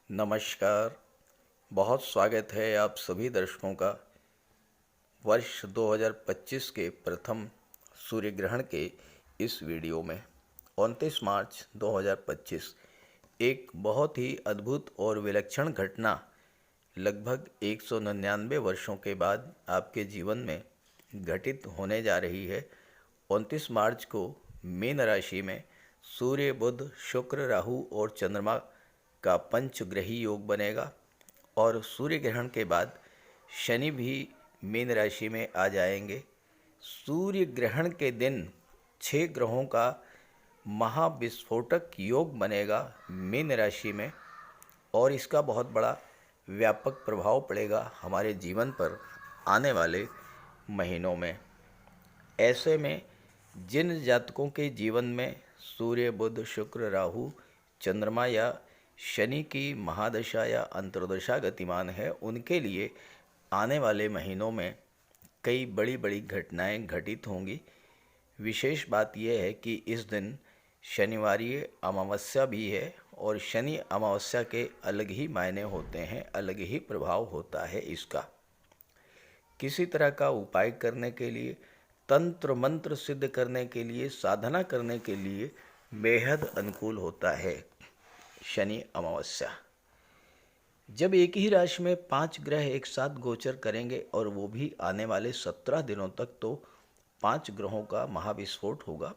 नमस्कार। बहुत स्वागत है आप सभी दर्शकों का वर्ष 2025 के प्रथम सूर्य ग्रहण के इस वीडियो में। 29 मार्च 2025 एक बहुत ही अद्भुत और विलक्षण घटना लगभग 199 वर्षों के बाद आपके जीवन में घटित होने जा रही है। 29 मार्च को मीन राशि में सूर्य, बुध, शुक्र, राहु और चंद्रमा का पंचग्रही योग बनेगा और सूर्य ग्रहण के बाद शनि भी मीन राशि में आ जाएंगे। सूर्य ग्रहण के दिन 6 ग्रहों का महाविस्फोटक योग बनेगा मीन राशि में और इसका बहुत बड़ा व्यापक प्रभाव पड़ेगा हमारे जीवन पर आने वाले महीनों में। ऐसे में जिन जातकों के जीवन में सूर्य, बुध, शुक्र, राहु, चंद्रमा या शनि की महादशा या अंतर्दशा गतिमान है, उनके लिए आने वाले महीनों में कई बड़ी बड़ी घटनाएं घटित होंगी। विशेष बात यह है कि इस दिन शनिवारीय अमावस्या भी है और शनि अमावस्या के अलग ही मायने होते हैं, अलग ही प्रभाव होता है इसका। किसी तरह का उपाय करने के लिए, तंत्र मंत्र सिद्ध करने के लिए, साधना करने के लिए बेहद अनुकूल होता है शनि अमावस्या। जब एक ही राशि में 5 ग्रह एक साथ गोचर करेंगे और वो भी आने वाले 17 दिनों तक, तो 5 ग्रहों का महाविस्फोट होगा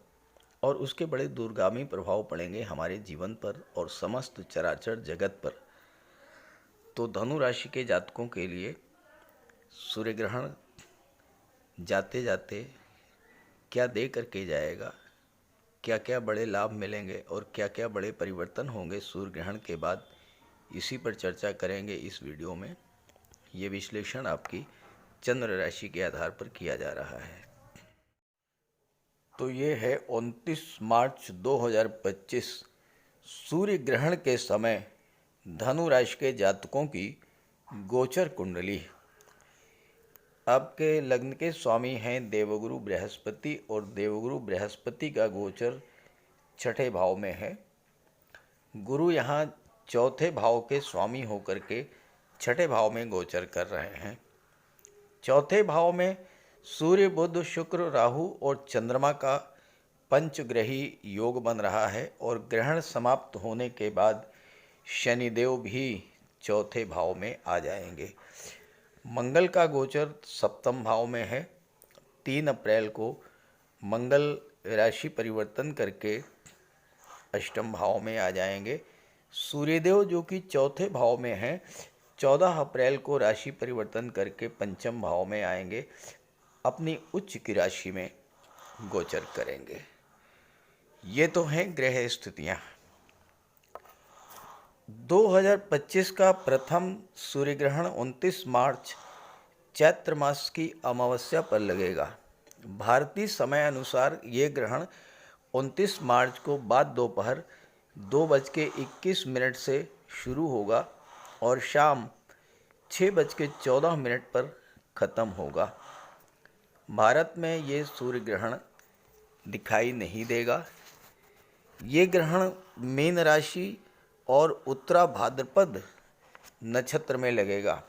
और उसके बड़े दूरगामी प्रभाव पड़ेंगे हमारे जीवन पर और समस्त चराचर जगत पर। तो धनु राशि के जातकों के लिए सूर्य ग्रहण जाते जाते क्या दे करके जाएगा, क्या क्या बड़े लाभ मिलेंगे और क्या क्या बड़े परिवर्तन होंगे सूर्य ग्रहण के बाद, इसी पर चर्चा करेंगे इस वीडियो में। ये विश्लेषण आपकी चंद्र राशि के आधार पर किया जा रहा है। तो ये है 29 मार्च 2025 सूर्य ग्रहण के समय धनु राशि के जातकों की गोचर कुंडली। आपके लग्न के स्वामी हैं देवगुरु बृहस्पति और देवगुरु बृहस्पति का गोचर 6ठे भाव में है। गुरु यहाँ 4थे भाव के स्वामी होकर के 6ठे भाव में गोचर कर रहे हैं। 4थे भाव में सूर्य, बुध, शुक्र, राहु और चंद्रमा का पंचग्रही योग बन रहा है और ग्रहण समाप्त होने के बाद शनिदेव भी 4थे भाव में आ जाएंगे। मंगल का गोचर 7म भाव में है। 3 अप्रैल को मंगल राशि परिवर्तन करके 8म भाव में आ जाएंगे। सूर्यदेव जो कि 4थे भाव में हैं, 14 अप्रैल को राशि परिवर्तन करके 5म भाव में आएंगे, अपनी उच्च की राशि में गोचर करेंगे। ये तो हैं ग्रह स्थितियाँ। 2025 का प्रथम सूर्य ग्रहण 29 मार्च चैत्र मास की अमावस्या पर लगेगा। भारतीय समय अनुसार ये ग्रहण 29 मार्च को बाद दोपहर 2:21 से शुरू होगा और शाम 6:14 पर ख़त्म होगा। भारत में ये सूर्य ग्रहण दिखाई नहीं देगा। ये ग्रहण मीन राशि और उत्तरा भाद्रपद नक्षत्र में लगेगा।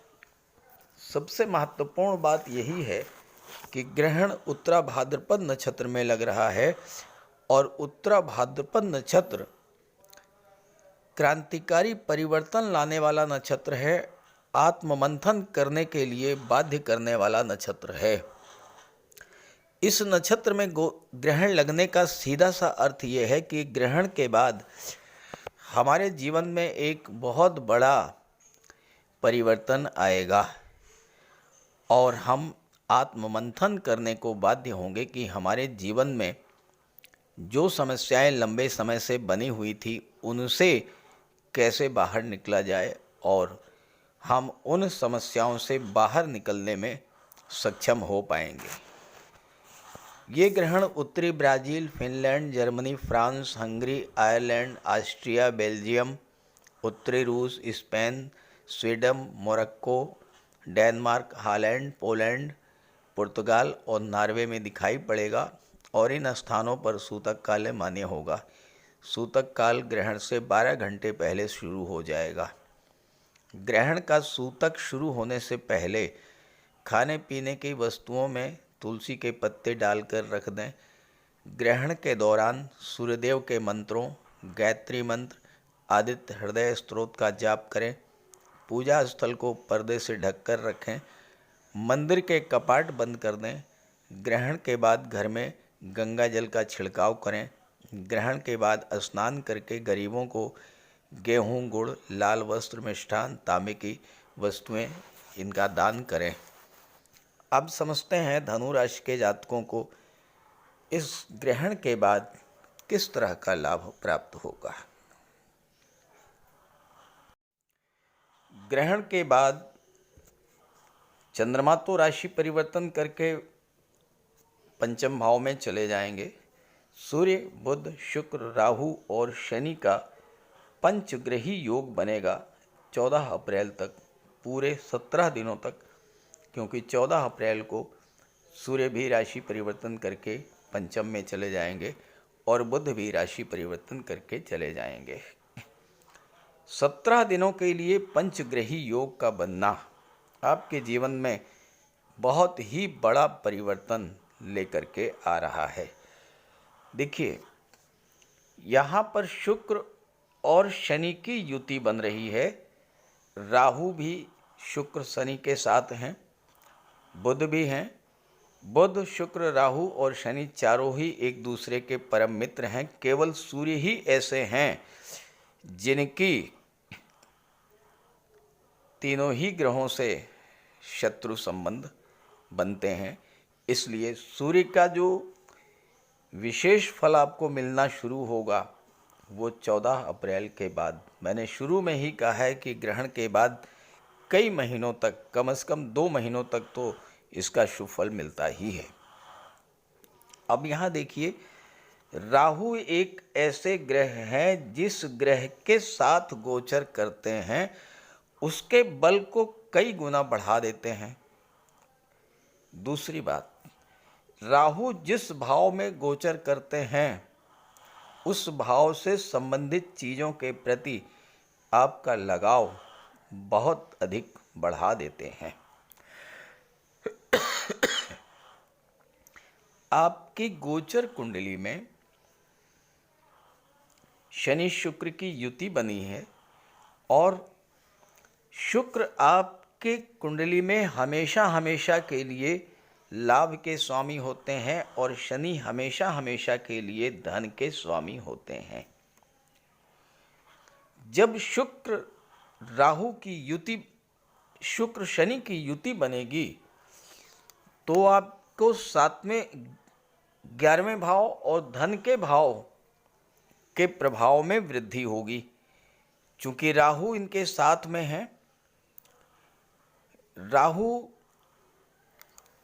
सबसे महत्वपूर्ण बात यही है कि ग्रहण उत्तरा भाद्रपद नक्षत्र में लग रहा है और उत्तरा भाद्रपद नक्षत्र क्रांतिकारी परिवर्तन लाने वाला नक्षत्र है, आत्ममंथन करने के लिए बाध्य करने वाला नक्षत्र है। इस नक्षत्र में ग्रहण लगने का सीधा सा अर्थ यह है कि ग्रहण के बाद हमारे जीवन में एक बहुत बड़ा परिवर्तन आएगा और हम आत्ममंथन करने को बाध्य होंगे कि हमारे जीवन में जो समस्याएं लंबे समय से बनी हुई थी उनसे कैसे बाहर निकला जाए और हम उन समस्याओं से बाहर निकलने में सक्षम हो पाएंगे। ये ग्रहण उत्तरी Brazil, Finland, Germany, France, Hungary, Ireland, Austria, Belgium, उत्तरी रूस, Spain, Sweden, Morocco, Denmark, Holland, Poland, पुर्तगाल और नॉर्वे में दिखाई पड़ेगा और इन स्थानों पर सूतक काल मान्य होगा। सूतक काल ग्रहण से 12 घंटे पहले शुरू हो जाएगा। ग्रहण का सूतक शुरू होने से पहले खाने पीने की वस्तुओं में तुलसी के पत्ते डालकर रख दें। ग्रहण के दौरान सूर्यदेव के मंत्रों, गायत्री मंत्र, आदित्य हृदय स्तोत्र का जाप करें। पूजा स्थल को पर्दे से ढककर रखें। मंदिर के कपाट बंद कर दें। ग्रहण के बाद घर में गंगा जल का छिड़काव करें। ग्रहण के बाद स्नान करके गरीबों को गेहूं, गुड़, लाल वस्त्र, मिष्ठान, तांबे की वस्तुएं इनका दान करें। अब समझते हैं धनु राशि के जातकों को इस ग्रहण के बाद किस तरह का लाभ प्राप्त होगा। ग्रहण के बाद चंद्रमा तो राशि परिवर्तन करके पंचम भाव में चले जाएंगे। सूर्य, बुध, शुक्र, राहु और शनि का पंचग्रही योग बनेगा 14 अप्रैल तक, पूरे 17 दिनों तक, क्योंकि 14 अप्रैल को सूर्य भी राशि परिवर्तन करके पंचम में चले जाएंगे और बुध भी राशि परिवर्तन करके चले जाएंगे। 17 दिनों के लिए पंचग्रही योग का बनना आपके जीवन में बहुत ही बड़ा परिवर्तन लेकर के आ रहा है। देखिए, यहाँ पर शुक्र और शनि की युति बन रही है। राहु भी शुक्र शनि के साथ हैं, बुध भी हैं। बुध, शुक्र, राहु और शनि चारों ही एक दूसरे के परम मित्र हैं। केवल सूर्य ही ऐसे हैं जिनकी तीनों ही ग्रहों से शत्रु संबंध बनते हैं। इसलिए सूर्य का जो विशेष फल आपको मिलना शुरू होगा वो 14 अप्रैल के बाद। मैंने शुरू में ही कहा है कि ग्रहण के बाद कई महीनों तक, कम से कम 2 महीनों तक तो इसका शुभ फल मिलता ही है। अब यहाँ देखिए, राहु एक ऐसे ग्रह हैं जिस ग्रह के साथ गोचर करते हैं उसके बल को कई गुना बढ़ा देते हैं। दूसरी बात, राहु जिस भाव में गोचर करते हैं उस भाव से संबंधित चीज़ों के प्रति आपका लगाव बहुत अधिक बढ़ा देते हैं। आपकी गोचर कुंडली में शनि शुक्र की युति बनी है और शुक्र आपके कुंडली में हमेशा हमेशा के लिए लाभ के स्वामी होते हैं और शनि हमेशा हमेशा के लिए धन के स्वामी होते हैं। जब शुक्र राहु की युति, शुक्र शनि की युति बनेगी तो आपको 7वें 11वें भाव और धन के भाव के प्रभाव में वृद्धि होगी। चूंकि राहु इनके साथ में है, राहु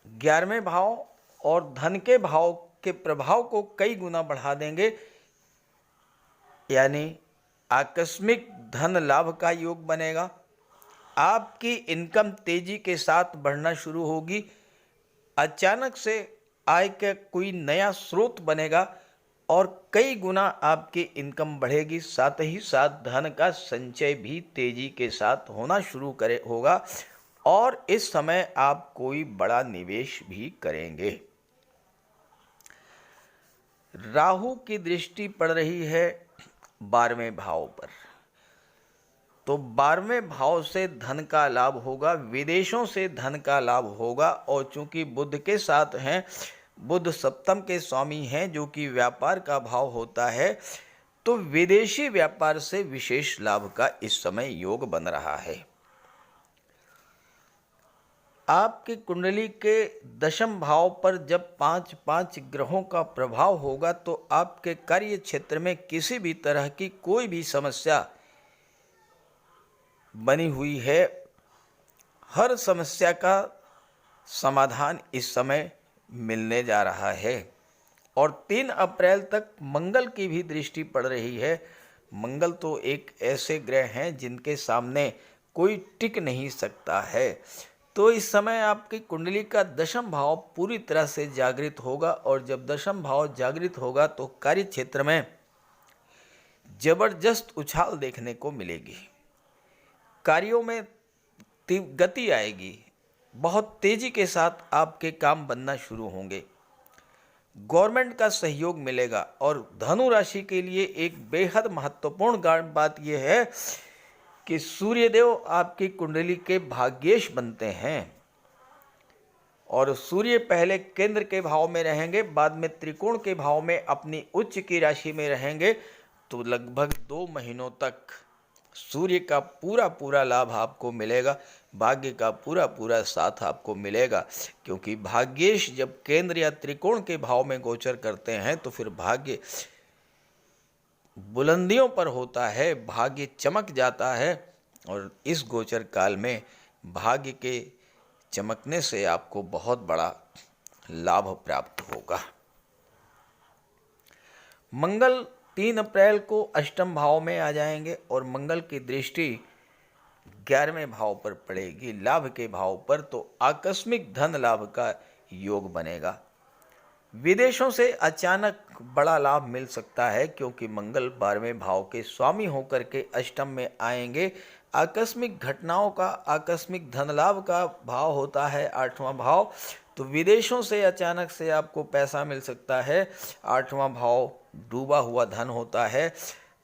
11वें भाव और धन के भाव के प्रभाव को कई गुना बढ़ा देंगे, यानी आकस्मिक धन लाभ का योग बनेगा। आपकी इनकम तेजी के साथ बढ़ना शुरू होगी। अचानक से आय का कोई नया स्रोत बनेगा और कई गुना आपकी इनकम बढ़ेगी। साथ ही साथ धन का संचय भी तेजी के साथ होना शुरू होगा और इस समय आप कोई बड़ा निवेश भी करेंगे। राहु की दृष्टि पड़ रही है 12वें भाव पर, तो 12वें भाव से धन का लाभ होगा, विदेशों से धन का लाभ होगा। और चूंकि बुध के साथ हैं, बुध सप्तम के स्वामी हैं जो कि व्यापार का भाव होता है, तो विदेशी व्यापार से विशेष लाभ का इस समय योग बन रहा है। आपकी कुंडली के 10वें भाव पर जब 5 ग्रहों का प्रभाव होगा तो आपके कार्य क्षेत्र में किसी भी तरह की कोई भी समस्या बनी हुई है, हर समस्या का समाधान इस समय मिलने जा रहा है। और 3 अप्रैल तक मंगल की भी दृष्टि पड़ रही है। मंगल तो एक ऐसे ग्रह हैं जिनके सामने कोई टिक नहीं सकता है। तो इस समय आपकी कुंडली का 10वां भाव पूरी तरह से जागृत होगा और जब 10वां भाव जागृत होगा तो कार्य क्षेत्र में जबरदस्त उछाल देखने को मिलेगी। कार्यों में गति आएगी, बहुत तेजी के साथ आपके काम बनना शुरू होंगे। गवर्नमेंट का सहयोग मिलेगा और धनु राशि के लिए एक बेहद महत्वपूर्ण बात यह है कि सूर्यदेव आपकी कुंडली के भाग्येश बनते हैं और सूर्य पहले केंद्र के भाव में रहेंगे, बाद में त्रिकोण के भाव में अपनी उच्च की राशि में रहेंगे। तो लगभग 2 महीनों तक सूर्य का पूरा पूरा लाभ आपको मिलेगा, भाग्य का पूरा पूरा साथ आपको मिलेगा। क्योंकि भाग्येश जब केंद्र या त्रिकोण के भाव में गोचर करते हैं तो फिर भाग्य बुलंदियों पर होता है, भाग्य चमक जाता है और इस गोचर काल में भाग्य के चमकने से आपको बहुत बड़ा लाभ प्राप्त होगा। मंगल 3 अप्रैल को अष्टम भाव में आ जाएंगे और मंगल की दृष्टि 11वें भाव पर पड़ेगी, लाभ के भाव पर। तो आकस्मिक धन लाभ का योग बनेगा। विदेशों से अचानक बड़ा लाभ मिल सकता है क्योंकि मंगल 12वें भाव के स्वामी होकर के अष्टम में आएंगे। आकस्मिक घटनाओं का, आकस्मिक धन लाभ का भाव होता है 8वां भाव। तो विदेशों से अचानक से आपको पैसा मिल सकता है। 8वां भाव डूबा हुआ धन होता है।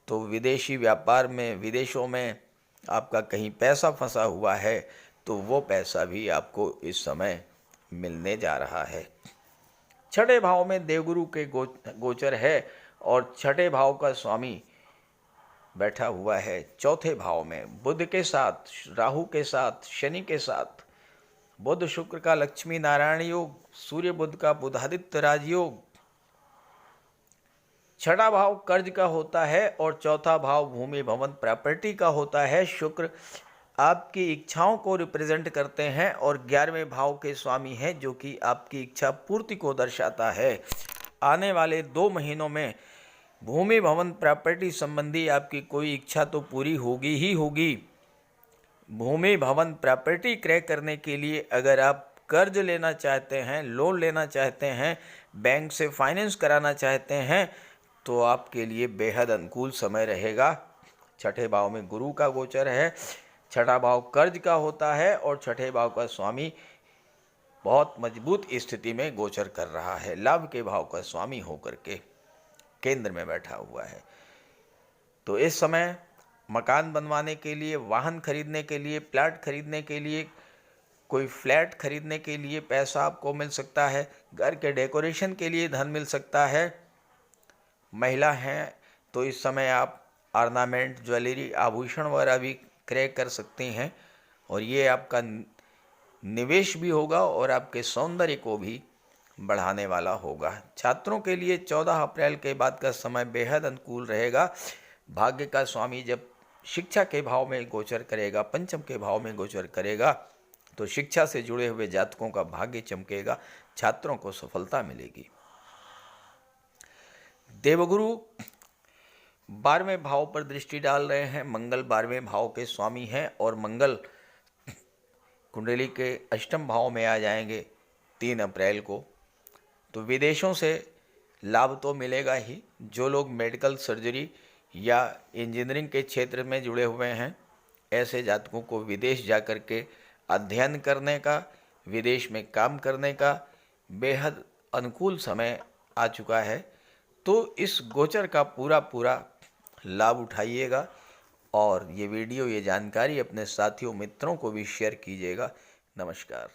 तो विदेशी व्यापार में, विदेशों में आपका कहीं पैसा फंसा हुआ है तो वो पैसा भी आपको इस समय मिलने जा रहा है। 6ठे भाव में देवगुरु के गोचर है और 6ठे भाव का स्वामी बैठा हुआ है 4थे भाव में, बुध के साथ, राहु के साथ, शनि के साथ। बुध शुक्र का लक्ष्मी नारायण योग, सूर्य बुध का बुधादित्य राजयोग। 6ठा भाव कर्ज का होता है और 4था भाव भूमि भवन प्रॉपर्टी का होता है। शुक्र आपकी इच्छाओं को रिप्रेजेंट करते हैं और 11वें भाव के स्वामी हैं जो कि आपकी इच्छा पूर्ति को दर्शाता है। आने वाले 2 महीनों में भूमि भवन प्रॉपर्टी संबंधी आपकी कोई इच्छा तो पूरी होगी ही होगी। भूमि भवन प्रॉपर्टी क्रय करने के लिए अगर आप कर्ज लेना चाहते हैं, लोन लेना चाहते हैं, बैंक से फाइनेंस कराना चाहते हैं तो आपके लिए बेहद अनुकूल समय रहेगा। 6ठे भाव में गुरु का गोचर है। 6ठा भाव कर्ज का होता है और 6ठे भाव का स्वामी बहुत मजबूत स्थिति में गोचर कर रहा है, लाभ के भाव का स्वामी होकर के केंद्र में बैठा हुआ है। तो इस समय मकान बनवाने के लिए, वाहन खरीदने के लिए, प्लाट खरीदने के लिए, कोई फ्लैट खरीदने के लिए पैसा आपको मिल सकता है। घर के डेकोरेशन के लिए धन मिल सकता है। महिला हैं तो इस समय आप ऑर्नामेंट, ज्वेलरी, आभूषण वगैरह भी क्रय कर सकती हैं और ये आपका निवेश भी होगा और आपके सौंदर्य को भी बढ़ाने वाला होगा। छात्रों के लिए 14 अप्रैल के बाद का समय बेहद अनुकूल रहेगा। भाग्य का स्वामी जब शिक्षा के भाव में गोचर करेगा, पंचम के भाव में गोचर करेगा तो शिक्षा से जुड़े हुए जातकों का भाग्य चमकेगा, छात्रों को सफलता मिलेगी। देवगुरु 12वें भाव पर दृष्टि डाल रहे हैं। मंगल 12वें भाव के स्वामी हैं और मंगल कुंडली के अष्टम भाव में आ जाएंगे 3 अप्रैल को। तो विदेशों से लाभ तो मिलेगा ही। जो लोग मेडिकल, सर्जरी या इंजीनियरिंग के क्षेत्र में जुड़े हुए हैं, ऐसे जातकों को विदेश जाकर के अध्ययन करने का, विदेश में काम करने का बेहद अनुकूल समय आ चुका है। तो इस गोचर का पूरा पूरा लाभ उठाइएगा और ये वीडियो, ये जानकारी अपने साथियों, मित्रों को भी शेयर कीजिएगा। नमस्कार।